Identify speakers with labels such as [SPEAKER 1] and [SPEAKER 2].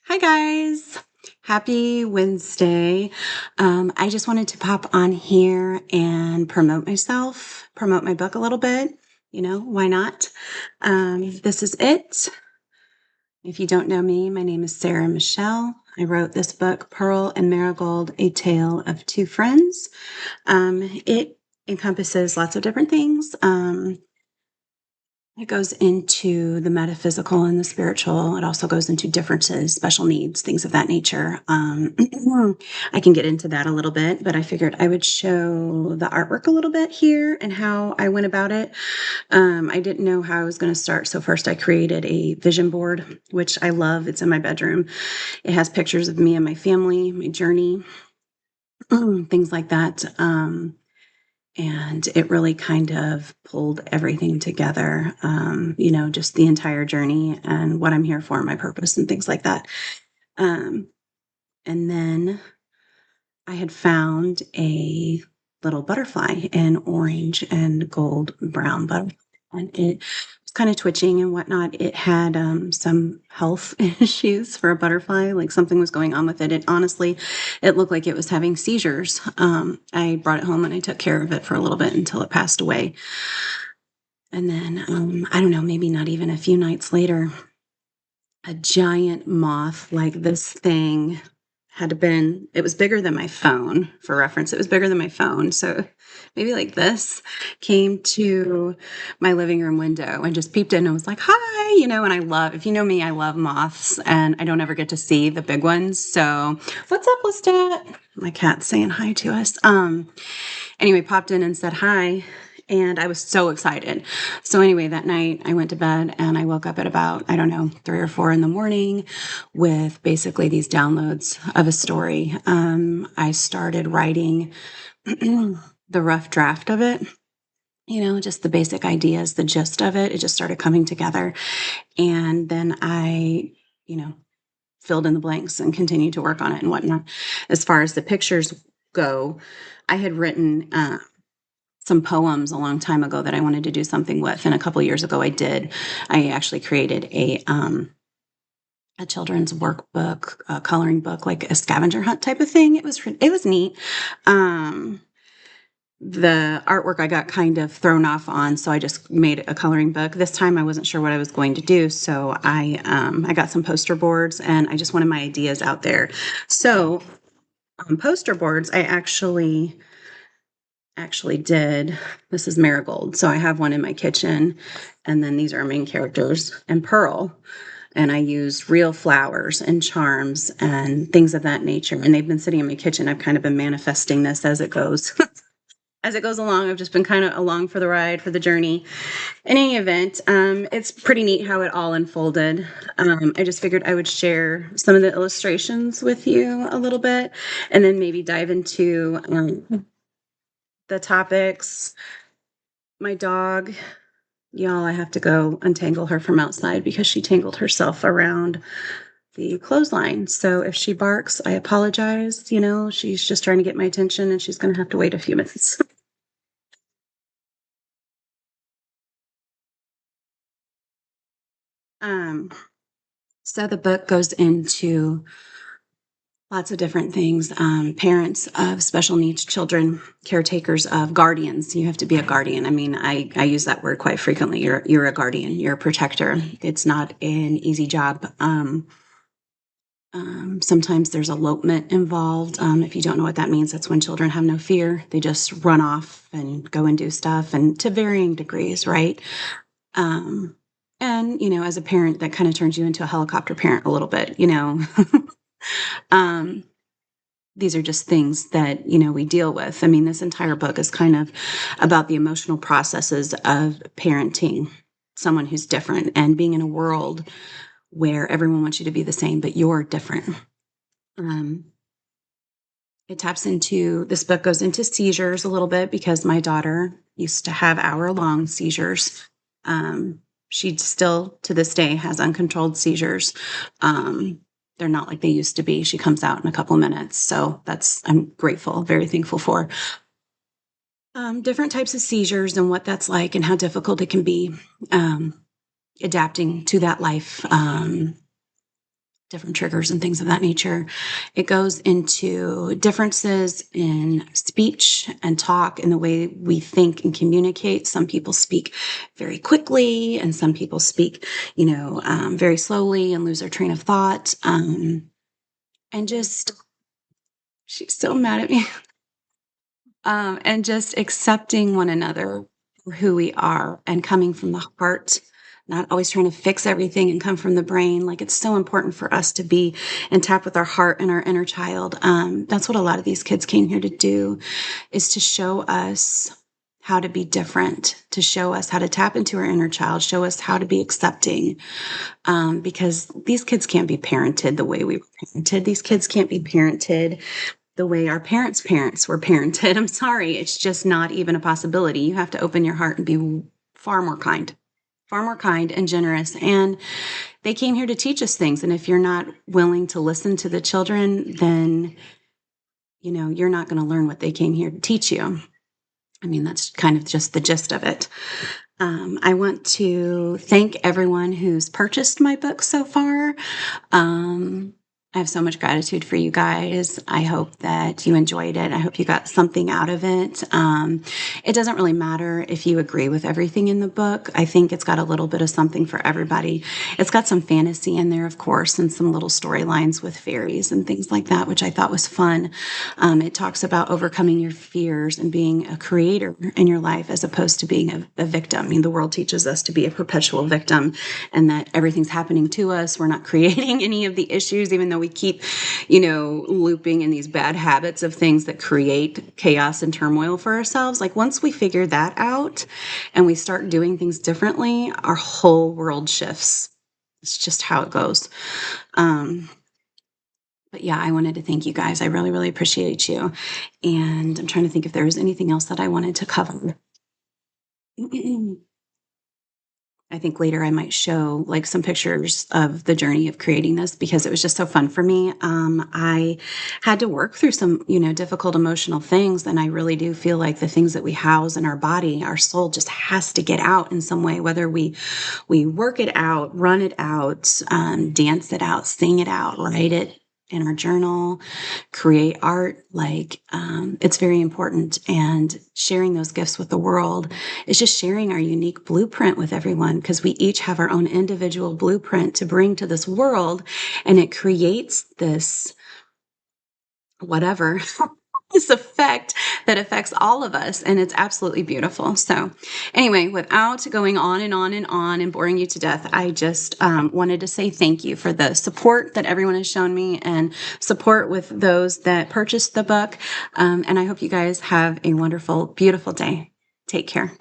[SPEAKER 1] Hi, guys. Happy Wednesday. I just wanted to pop on here and promote myself, promote my book a little bit. Why not? This is it. If you don't know me, my name is Sarah Michelle. I wrote this book, Pearl and Marigold, A Tale of Two Friends. It encompasses lots of different things. It goes into the metaphysical and the spiritual. It also goes into differences, special needs, things of that nature. I can get into that a little bit, but I figured I would show the artwork a little bit here and how I went about it. I didn't know how I was going to start. So first I created a vision board, which I love. It's in my bedroom. It has pictures of me and my family, my journey, things like that. And it really kind of pulled everything together, just the entire journey and what I'm here for, my purpose, and things like that. Um, and then I had found a little butterfly, an orange and gold brown butterfly, and it was kind of twitching and whatnot. It had some health issues for a butterfly, like something was going on with it. It looked like it was having seizures. I brought it home and I took care of it for a little bit until it passed away. And then, I don't know, maybe not even a few nights later, a giant moth like this thing it was bigger than my phone. For reference, it was bigger than my phone. So maybe like this came to my living room window and just peeped in and was like, hi, and if you know me, I love moths and I don't ever get to see the big ones. So what's up, Lestat? My cat's saying hi to us. Anyway, popped in and said hi. And I was so excited. So anyway, that night I went to bed and I woke up at about, I don't know, 3 or 4 in the morning with basically these downloads of a story. I started writing the rough draft of it, just the basic ideas, the gist of it. It just started coming together. And then I, filled in the blanks and continued to work on it and whatnot. As far as the pictures go, I had written some poems a long time ago that I wanted to do something with, and a couple years ago I did. I actually created a children's workbook, a coloring book, like a scavenger hunt type of thing. It was neat. The artwork I got kind of thrown off on, so I just made a coloring book. This time I wasn't sure what I was going to do, so I got some poster boards and I just wanted my ideas out there. So on poster boards, I actually did. This is Marigold. So I have one in my kitchen, and then these are our main characters and Pearl. And I used real flowers and charms and things of that nature. And they've been sitting in my kitchen. I've kind of been manifesting this as it goes. As it goes along, I've just been kind of along for the ride, for the journey. In any event, it's pretty neat how it all unfolded. I just figured I would share some of the illustrations with you a little bit, and then maybe dive into the topics. My dog, y'all, I have to go untangle her from outside because she tangled herself around the clothesline. So if she barks, I apologize. She's just trying to get my attention and she's going to have to wait a few minutes. um, so the book goes into lots of different things. Parents of special needs children, caretakers of guardians. You have to be a guardian. I mean, I use that word quite frequently. You're a guardian. You're a protector. It's not an easy job. Sometimes there's elopement involved. If you don't know what that means, that's when children have no fear. They just run off and go and do stuff, and to varying degrees, right? Um, and, as a parent, that kind of turns you into a helicopter parent a little bit. um, these are just things that, we deal with. I mean, this entire book is kind of about the emotional processes of parenting someone who's different and being in a world where everyone wants you to be the same, but you're different. Um, this book goes into seizures a little bit because my daughter used to have hour-long seizures. She still, to this day, has uncontrolled seizures. They're not like they used to be. She comes out in a couple minutes. So I'm grateful, very thankful for. Different types of seizures and what that's like and how difficult it can be adapting to that life. different triggers and things of that nature. It goes into differences in speech and talk and the way we think and communicate. Some people speak very quickly, and some people speak, very slowly and lose their train of thought. And just, she's so mad at me. And just accepting one another for who we are and coming from the heart, not always trying to fix everything and come from the brain. Like, it's so important for us to be in tap with our heart and our inner child. That's what a lot of these kids came here to do, is to show us how to be different, to show us how to tap into our inner child, show us how to be accepting. Because these kids can't be parented the way we were parented. These kids can't be parented the way our parents were parented. I'm sorry. It's just not even a possibility. You have to open your heart and be far more kind and generous. And they came here to teach us things. And if you're not willing to listen to the children, then, you're not going to learn what they came here to teach you. I mean, that's kind of just the gist of it. I want to thank everyone who's purchased my book so far. I have so much gratitude for you guys. I hope that you enjoyed it. I hope you got something out of it. It doesn't really matter if you agree with everything in the book. I think it's got a little bit of something for everybody. It's got some fantasy in there, of course, and some little storylines with fairies and things like that, which I thought was fun. It talks about overcoming your fears and being a creator in your life as opposed to being a victim. I mean, the world teaches us to be a perpetual victim and that everything's happening to us. We're not creating any of the issues, even though we keep, looping in these bad habits of things that create chaos and turmoil for ourselves. Like, once we figure that out and we start doing things differently, our whole world shifts. It's just how it goes. But yeah, I wanted to thank you guys. I really, really appreciate you. And I'm trying to think if there was anything else that I wanted to cover. I think later I might show like some pictures of the journey of creating this because it was just so fun for me. I had to work through some, difficult emotional things. And I really do feel like the things that we house in our body, our soul just has to get out in some way, whether we work it out, run it out, dance it out, sing it out, write it in our journal, create art. Like, it's very important. And sharing those gifts with the world is just sharing our unique blueprint with everyone, because we each have our own individual blueprint to bring to this world. And it creates this whatever this effect that affects all of us, and it's absolutely beautiful. So anyway, without going on and on and on and boring you to death, I just wanted to say thank you for the support that everyone has shown me and support with those that purchased the book. And I hope you guys have a wonderful, beautiful day. Take care.